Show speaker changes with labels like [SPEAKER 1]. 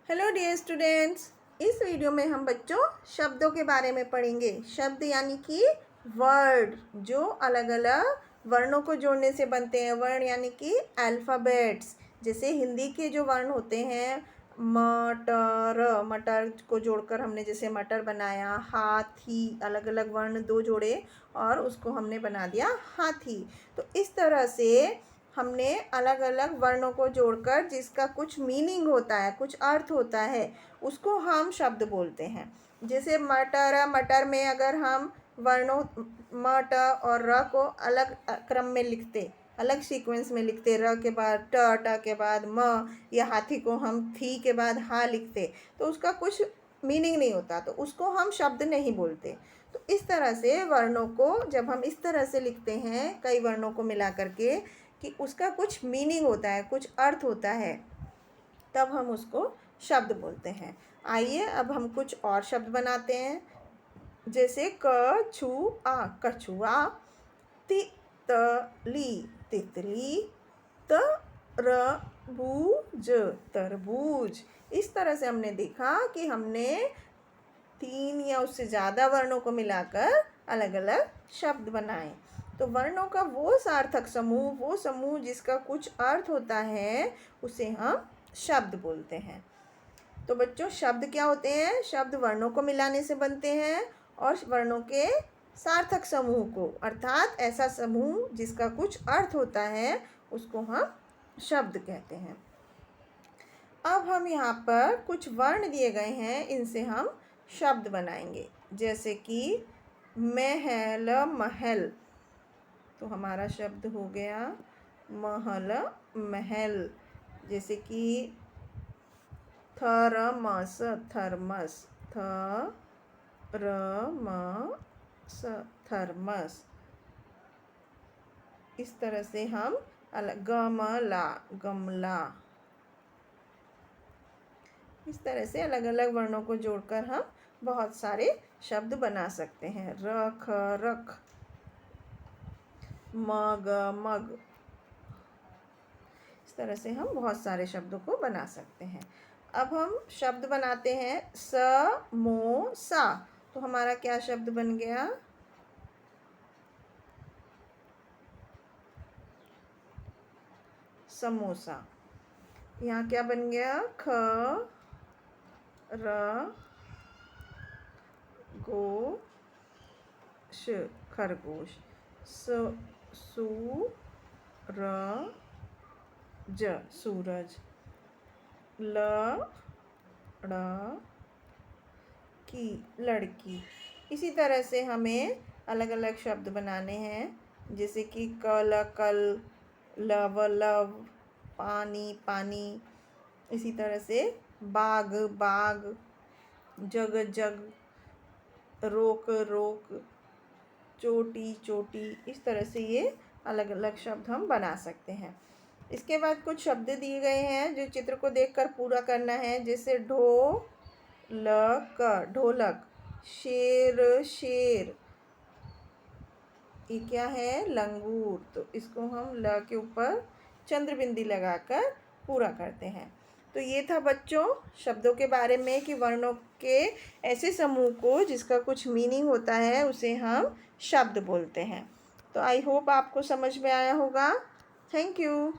[SPEAKER 1] Hello dear students. इस video में हम बच्चों शब्दों के बारे में पढ़ेंगे। शब्द यानी कि वर्ड जो अलग अलग वर्णों को जोड़ने से बनते हैं। वर्ण यानी कि अल्फ़ाबेट्स। जैसे हिंदी के जो वर्ण होते हैं मटर, मटर को जोड़कर हमने जैसे मटर बनाया। हाथी, अलग अलग वर्ण दो जोड़े और उसको हमने बना दिया हाथी। तो इस तरह से हमने अलग अलग वर्णों को जोड़कर जिसका कुछ मीनिंग होता है, कुछ अर्थ होता है, उसको हम शब्द बोलते हैं। जैसे मटर, मटर में अगर हम वर्णों म ट और र को अलग क्रम में लिखते, अलग सीक्वेंस में लिखते, र के बाद ट के बाद म, या हाथी को हम थी के बाद हा लिखते, तो उसका कुछ मीनिंग नहीं होता, तो उसको हम शब्द नहीं बोलते। तो इस तरह से वर्णों को जब हम इस तरह से लिखते हैं, कई वर्णों को मिला करके, कि उसका कुछ मीनिंग होता है, कुछ अर्थ होता है, तब हम उसको शब्द बोलते हैं। आइए अब हम कुछ और शब्द बनाते हैं। जैसे कछुआ, कछुआ। तितली, तितली। तरबूज, तरबूज। इस तरह से हमने देखा कि हमने 3 या उससे ज़्यादा वर्णों को मिलाकर अलग अलग शब्द बनाए। तो वर्णों का वो सार्थक समूह, वो समूह जिसका कुछ अर्थ होता है, उसे हम शब्द बोलते हैं। तो बच्चों, शब्द क्या होते हैं? शब्द वर्णों को मिलाने से बनते हैं और वर्णों के सार्थक समूह को, अर्थात ऐसा समूह जिसका कुछ अर्थ होता है, उसको हम शब्द कहते हैं। अब हम यहाँ पर कुछ वर्ण दिए गए हैं, इनसे हम शब्द बनाएंगे। जैसे कि महल, महल। तो हमारा शब्द हो गया महल, महल। जैसे कि थर्मस, थर्मस। Thermos, thermos. इस तरह से हम गमला, गमला। इस तरह से अलग अलग वर्णों को जोड़कर हम बहुत सारे शब्द बना सकते हैं। रख, रख। मग, मग। इस तरह से हम बहुत सारे शब्दों को बना सकते हैं। अब हम शब्द बनाते हैं समोसा। तो हमारा क्या शब्द बन गया? समोसा। यहाँ क्या बन गया? ख र गो श, खरगोश। सू र ज, सूरज। लड़की, लड़की। इसी तरह से हमें अलग अलग शब्द बनाने हैं। जैसे कि कल, कल। Love, love. पानी, पानी। इसी तरह से बाग, बाग। जग, जग। रोक, रोक। चोटी, चोटी। इस तरह से ये अलग अलग शब्द हम बना सकते हैं। इसके बाद कुछ शब्द दिए गए हैं जो चित्र को देखकर पूरा करना है। जैसे ढोलक, ढोलक। शेर, शेर। ये क्या है? लंगूर। तो इसको हम ल के ऊपर चंद्र बिंदी लगाकर पूरा करते हैं। तो ये था बच्चों शब्दों के बारे में कि वर्णों के ऐसे समूह को जिसका कुछ मीनिंग होता है, उसे हम शब्द बोलते हैं। तो आई होप आपको समझ में आया होगा। Thank you.